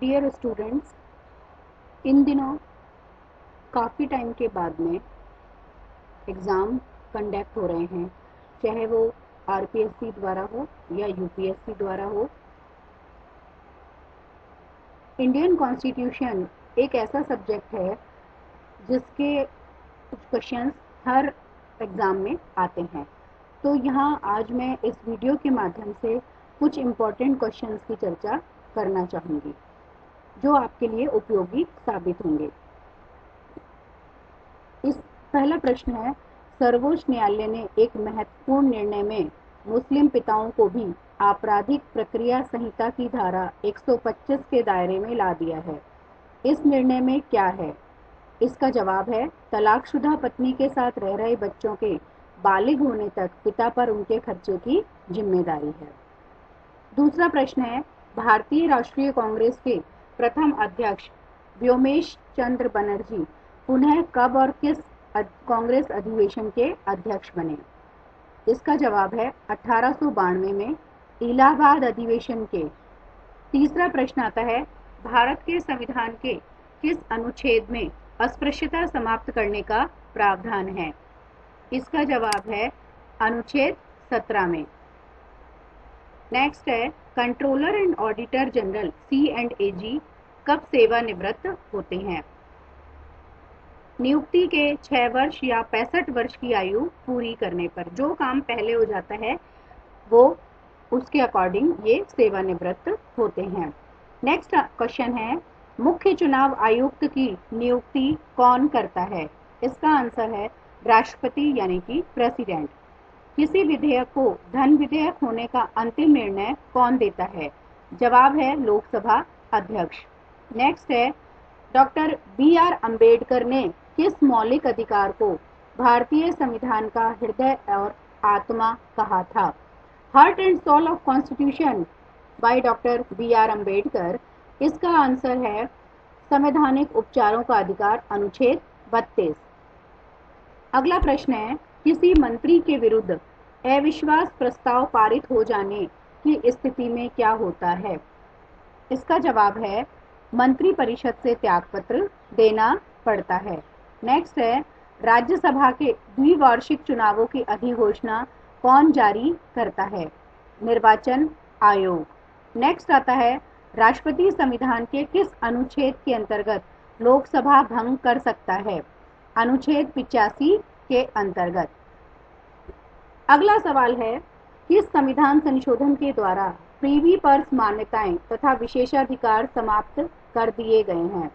Dear students, इन दिनों काफ़ी time के बाद में एग्ज़ाम कंडक्ट हो रहे हैं, चाहे वो आरपीएससी द्वारा हो या यूपीएससी द्वारा हो। इंडियन कॉन्स्टिट्यूशन एक ऐसा सब्जेक्ट है जिसके कुछ क्वेश्चंस हर एग्ज़ाम में आते हैं। तो यहाँ आज मैं इस वीडियो के माध्यम से कुछ इम्पोर्टेंट क्वेश्चंस की चर्चा करना चाहूँगी जो आपके लिए उपयोगी साबित होंगे। इस पहला प्रश्न है, सर्वोच्च न्यायालय ने एक महत्वपूर्ण निर्णय में मुस्लिम पिताओं को भी आपराधिक प्रक्रिया संहिता की धारा 125 के दायरे में ला दिया है। इस निर्णय में क्या है? इसका जवाब है, तलाकशुदा पत्नी के साथ रह रहे बच्चों के बालिग होने तक पिता पर उनके खर्चे की जिम्मेदारी है। दूसरा प्रश्न है, भारतीय राष्ट्रीय कांग्रेस के प्रथम अध्यक्ष व्योमेश चंद्र बनर्जी पुनः कब और किस कांग्रेस अधिवेशन के अध्यक्ष बने? इसका जवाब है 1892 में इलाहाबाद अधिवेशन के। तीसरा प्रश्न आता है, भारत के संविधान के किस अनुच्छेद में अस्पृश्यता समाप्त करने का प्रावधान है? इसका जवाब है अनुच्छेद 17 में। नेक्स्ट है, controller and auditor general C&AG कब सेवानिवृत्त होते हैं? नियुक्ति के 6 वर्ष या 65 वर्ष की आयु पूरी करने पर। जो काम पहले हो जाता है वो उसके अकॉर्डिंग ये सेवानिवृत्त होते हैं। नेक्स्ट क्वेश्चन है, मुख्य चुनाव आयुक्त की नियुक्ति कौन करता है? इसका आंसर है राष्ट्रपति यानी कि प्रेसिडेंट। किसी विधेयक को धन विधेयक होने का अंतिम निर्णय कौन देता है? जवाब है लोकसभा अध्यक्ष। नेक्स्ट है, डॉक्टर B.R. अम्बेडकर ने किस मौलिक अधिकार को भारतीय संविधान का हृदय और आत्मा कहा था? Heart and soul of constitution by doctor B.R. Ambedkar. इसका आंसर है संवैधानिक उपचारों का अधिकार, अनुच्छेद 32। अगला प्रश्न है, किसी मंत्री के विरुद्ध अविश्वास प्रस्ताव पारित हो जाने की स्थिति में क्या होता है? इसका जवाब है मंत्रिपरिषद से त्यागपत्र देना पड़ता है। नेक्स्ट है, राज्यसभा के द्विवार्षिक चुनावों की अधिघोषणा कौन जारी करता है? निर्वाचन आयोग। नेक्स्ट आता है, राष्ट्रपति संविधान के किस अनुच्छेद के अंतर्गत लोकसभा भंग कर सकता है? अनुच्छेद 85 के अंतर्गत। अगला सवाल है, किस संविधान संशोधन के द्वारा प्रीवी पर्स मान्यताएं तथा विशेषाधिकार समाप्त कर दिए गए हैं?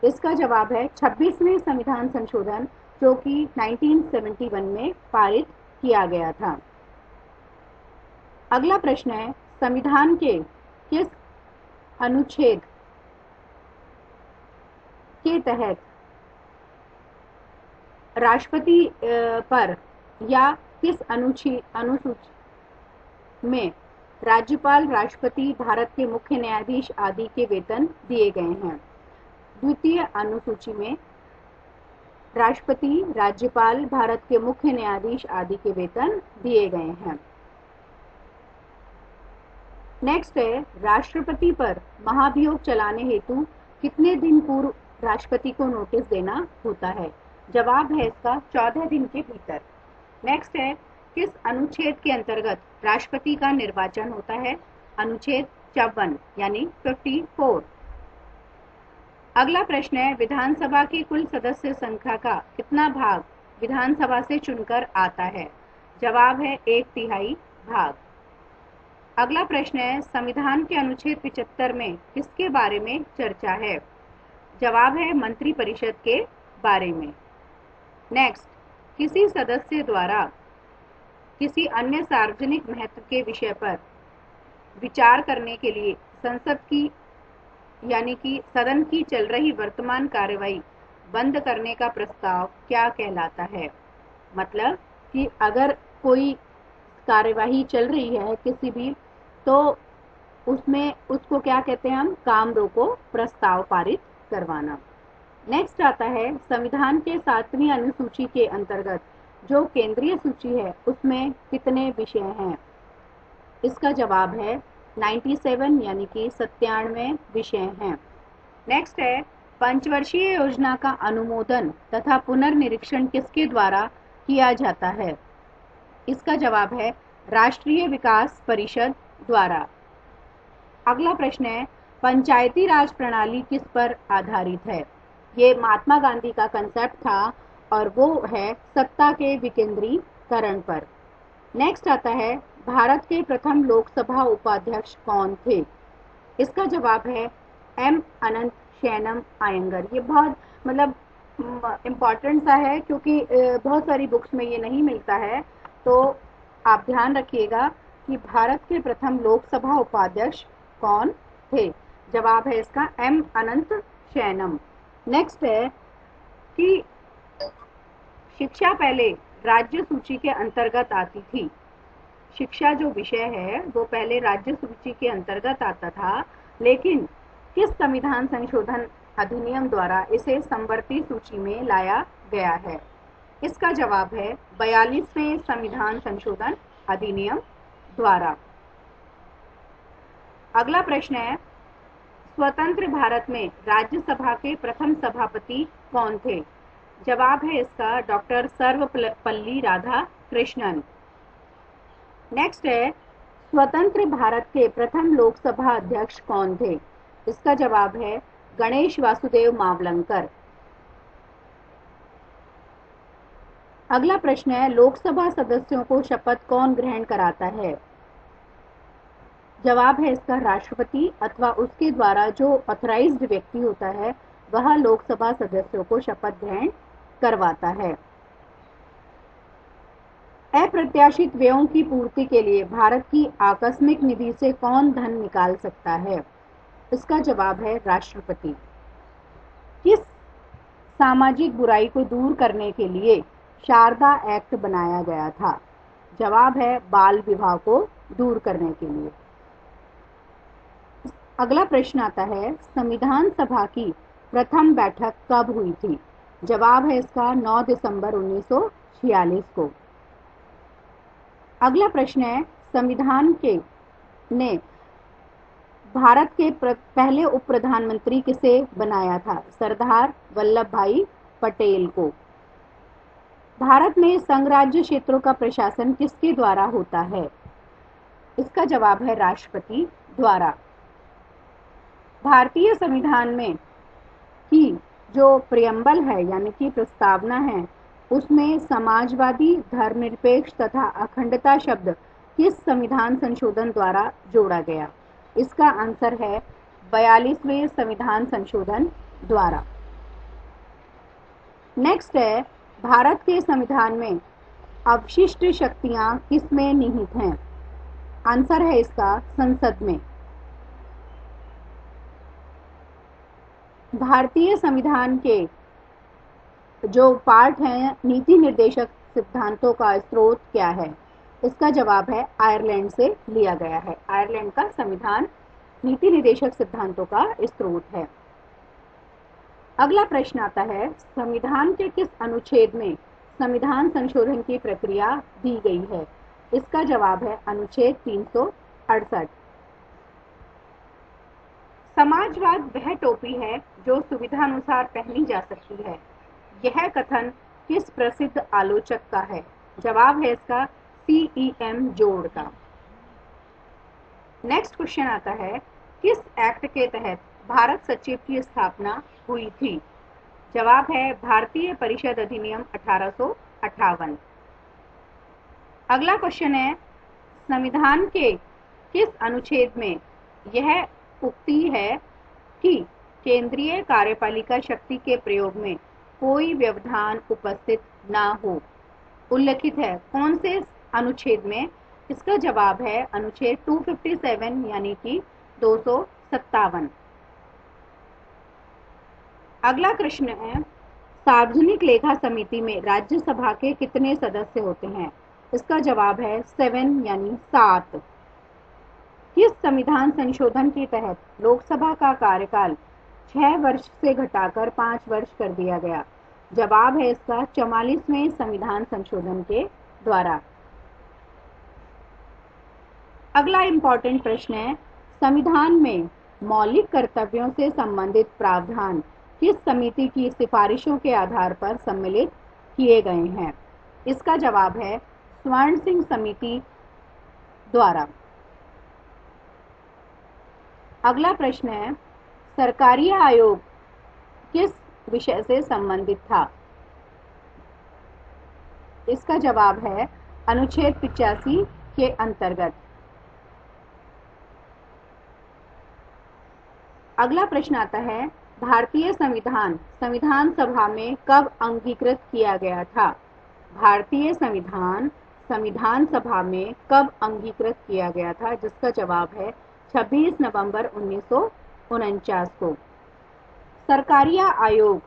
इसका जवाब है 26वें संविधान संशोधन जो कि 1971 में पारित किया गया था। अगला प्रश्न है, संविधान के किस अनुच्छेद के तहत राष्ट्रपति पर या किस अनुसूची में राज्यपाल, राष्ट्रपति, भारत के मुख्य न्यायाधीश आदि के वेतन दिए गए हैं? द्वितीय अनुसूची में राष्ट्रपति, राज्यपाल, भारत के मुख्य न्यायाधीश आदि के वेतन दिए गए हैं। नेक्स्ट है, राष्ट्रपति पर महाभियोग चलाने हेतु कितने दिन पूर्व राष्ट्रपति को नोटिस देना होता है? जवाब है इसका 14 दिन के भीतर। नेक्स्ट है, किस अनुच्छेद के अंतर्गत राष्ट्रपति का निर्वाचन होता है? अनुच्छेद 54 यानी 54। अगला प्रश्न है, विधानसभा की कुल सदस्य संख्या का कितना भाग विधानसभा से चुनकर आता है? जवाब है 1/3 भाग। अगला प्रश्न है, संविधान के अनुच्छेद 75 में किसके बारे में चर्चा है? जवाब है मंत्रिपरिषद के बारे में। नेक्स्ट, किसी सदस्य द्वारा किसी अन्य सार्वजनिक महत्व के विषय पर विचार करने के लिए संसद की यानी कि सदन की चल रही वर्तमान कार्यवाही बंद करने का प्रस्ताव क्या कहलाता है? मतलब कि अगर कोई कार्यवाही चल रही है किसी भी, तो उसमें उसको क्या कहते हैं हम? काम रोको प्रस्ताव पारित करवाना। नेक्स्ट आता है, संविधान के 7वीं अनुसूची के अंतर्गत जो केंद्रीय सूची है उसमें कितने विषय हैं? इसका जवाब है 97 यानी कि 97 विषय हैं। नेक्स्ट है, पंचवर्षीय योजना का अनुमोदन तथा पुनर्निरीक्षण किसके द्वारा किया जाता है? इसका जवाब है राष्ट्रीय विकास परिषद द्वारा। अगला प्रश्न है, पंचायती राज प्रणाली किस पर आधारित है? ये महात्मा गांधी का कंसेप्ट था और वो है सत्ता के विकेंद्रीकरण पर। नेक्स्ट आता है, भारत के प्रथम लोकसभा उपाध्यक्ष कौन थे? इसका जवाब है एम अनंत शैनम अयंगर। ये बहुत मतलब इम्पॉर्टेंट सा है क्योंकि बहुत सारी बुक्स में ये नहीं मिलता है, तो आप ध्यान रखिएगा कि भारत के प्रथम लोकसभा उपाध्यक्ष कौन थे। जवाब है इसका एम अनंत शैनम। नेक्स्ट है कि शिक्षा पहले राज्य सूची के अंतर्गत आती थी। शिक्षा जो विषय है वो पहले राज्य सूची के अंतर्गत आता था, लेकिन किस संविधान संशोधन अधिनियम द्वारा इसे समवर्ती सूची में लाया गया है? इसका जवाब है 42वें संविधान संशोधन अधिनियम द्वारा। अगला प्रश्न है, स्वतंत्र भारत में राज्यसभा के प्रथम सभापति कौन थे? जवाब है इसका डॉक्टर सर्वपल्ली राधाकृष्णन। नेक्स्ट है, स्वतंत्र भारत के प्रथम लोकसभा अध्यक्ष कौन थे? इसका जवाब है गणेश वासुदेव मावलंकर। अगला प्रश्न है, लोकसभा सदस्यों को शपथ कौन ग्रहण कराता है? जवाब है इसका राष्ट्रपति अथवा उसके द्वारा जो ऑथराइज्ड व्यक्ति होता है वह लोकसभा सदस्यों को शपथ ग्रहण करवाता है। अप्रत्याशित व्ययों की पूर्ति के लिए भारत की आकस्मिक निधि से कौन धन निकाल सकता है? इसका जवाब है राष्ट्रपति। किस सामाजिक बुराई को दूर करने के लिए शारदा एक्ट बनाया गया था? जवाब है बाल विवाह को दूर करने के लिए। अगला प्रश्न आता है, संविधान सभा की प्रथम बैठक कब हुई थी? जवाब है इसका 9 दिसंबर 1946 को। अगला प्रश्न है, संविधान के ने भारत के पहले उप प्रधानमंत्री किसे बनाया था? सरदार वल्लभ भाई पटेल को। भारत में संघराज्य क्षेत्रों का प्रशासन किसके द्वारा होता है? इसका जवाब है राष्ट्रपति द्वारा। भारतीय संविधान में की जो प्रियम्बल है यानी कि प्रस्तावना है, उसमें समाजवादी, धर्मनिरपेक्ष तथा अखंडता शब्द किस संविधान संशोधन द्वारा जोड़ा गया? इसका आंसर है 42वें संविधान संशोधन द्वारा। नेक्स्ट है, भारत के संविधान में अवशिष्ट शक्तियां किसमें निहित हैं? आंसर है इसका संसद में। भारतीय संविधान के जो पार्ट हैं नीति निर्देशक सिद्धांतों का स्रोत क्या है? इसका जवाब है आयरलैंड से लिया गया है। आयरलैंड का संविधान नीति निर्देशक सिद्धांतों का स्रोत है। अगला प्रश्न आता है, संविधान के किस अनुच्छेद में संविधान संशोधन की प्रक्रिया दी गई है? इसका जवाब है अनुच्छेद 368। समाजवाद वह टोपी है जो सुविधानुसार पहनी जा सकती है। यह कथन किस प्रसिद्ध आलोचक का है? जवाब है इसका CEM जोड़ का। नेक्स्ट क्वेश्चन आता है, किस एक्ट के तहत भारत सचिव की स्थापना हुई थी? जवाब है भारतीय परिषद अधिनियम 1858। अगला क्वेश्चन है, संविधान के किस अनुच्छेद में यह उक्ति है कि केंद्रीय कार्यपालिका शक्ति के प्रयोग में कोई व्यवधान उपस्थित ना हो? उल्लेखित है कौन से अनुच्छेद में? इसका जवाब है अनुच्छेद 257 यानी कि 257। अगला प्रश्न है, सार्वजनिक लेखा समिति में राज्यसभा के कितने सदस्य होते हैं? इसका जवाब है 7 यानी 7। किस संविधान संशोधन के तहत लोकसभा का कार्यकाल 6 वर्ष से घटाकर 5 वर्ष कर दिया गया? जवाब है इसका 44वें संविधान संशोधन के द्वारा। अगला इंपॉर्टेंट प्रश्न है, संविधान में मौलिक कर्तव्यों से संबंधित प्रावधान किस समिति की सिफारिशों के आधार पर सम्मिलित किए गए हैं? इसका जवाब है स्वर्ण सिंह समिति द्वारा। अगला प्रश्न है, सरकारी आयोग किस विषय से संबंधित था? इसका जवाब है अनुच्छेद 85 के अंतर्गत। अगला प्रश्न आता है, भारतीय संविधान संविधान सभा में कब अंगीकृत किया गया था? भारतीय संविधान संविधान सभा में कब अंगीकृत किया गया था? जिसका जवाब है 26 नवंबर 1949 को। सरकारी आयोग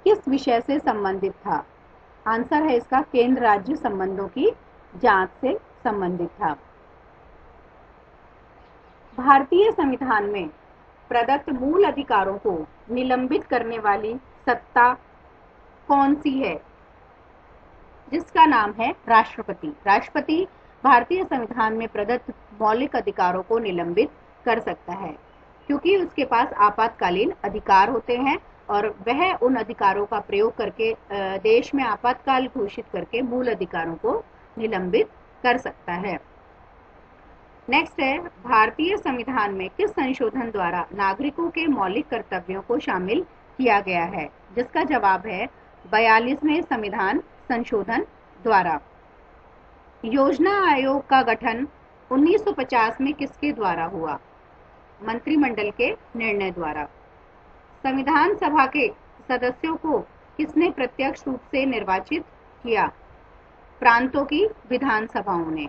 किस विषय से संबंधित था? आंसर है इसका केंद्र राज्य संबंधों की जांच से संबंधित था। भारतीय संविधान में प्रदत्त मूल अधिकारों को निलंबित करने वाली सत्ता कौन सी है? जिसका नाम है राष्ट्रपति। राष्ट्रपति भारतीय संविधान में प्रदत्त मौलिक अधिकारों को निलंबित कर सकता है, क्योंकि उसके पास आपातकालीन अधिकार होते हैं और वह उन अधिकारों का प्रयोग करके देश में आपातकाल घोषित करके मूल अधिकारों को निलंबित कर सकता है। नेक्स्ट है, भारतीय संविधान में किस संशोधन द्वारा नागरिकों के मौलिक कर्तव्यों को शामिल किया गया है? जिसका जवाब है 42वें संविधान संशोधन द्वारा। योजना आयोग का गठन 1950 में किसके द्वारा हुआ? मंत्रिमंडल के निर्णय द्वारा। संविधान सभा के सदस्यों को किसने प्रत्यक्ष रूप से निर्वाचित किया? प्रांतों की विधानसभाओं ने।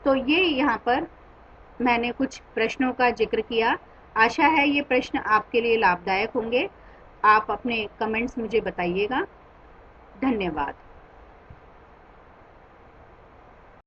तो ये यहाँ पर मैंने कुछ प्रश्नों का जिक्र किया। आशा है ये प्रश्न आपके लिए लाभदायक होंगे। आप अपने कमेंट्स मुझे बताइएगा। धन्यवाद।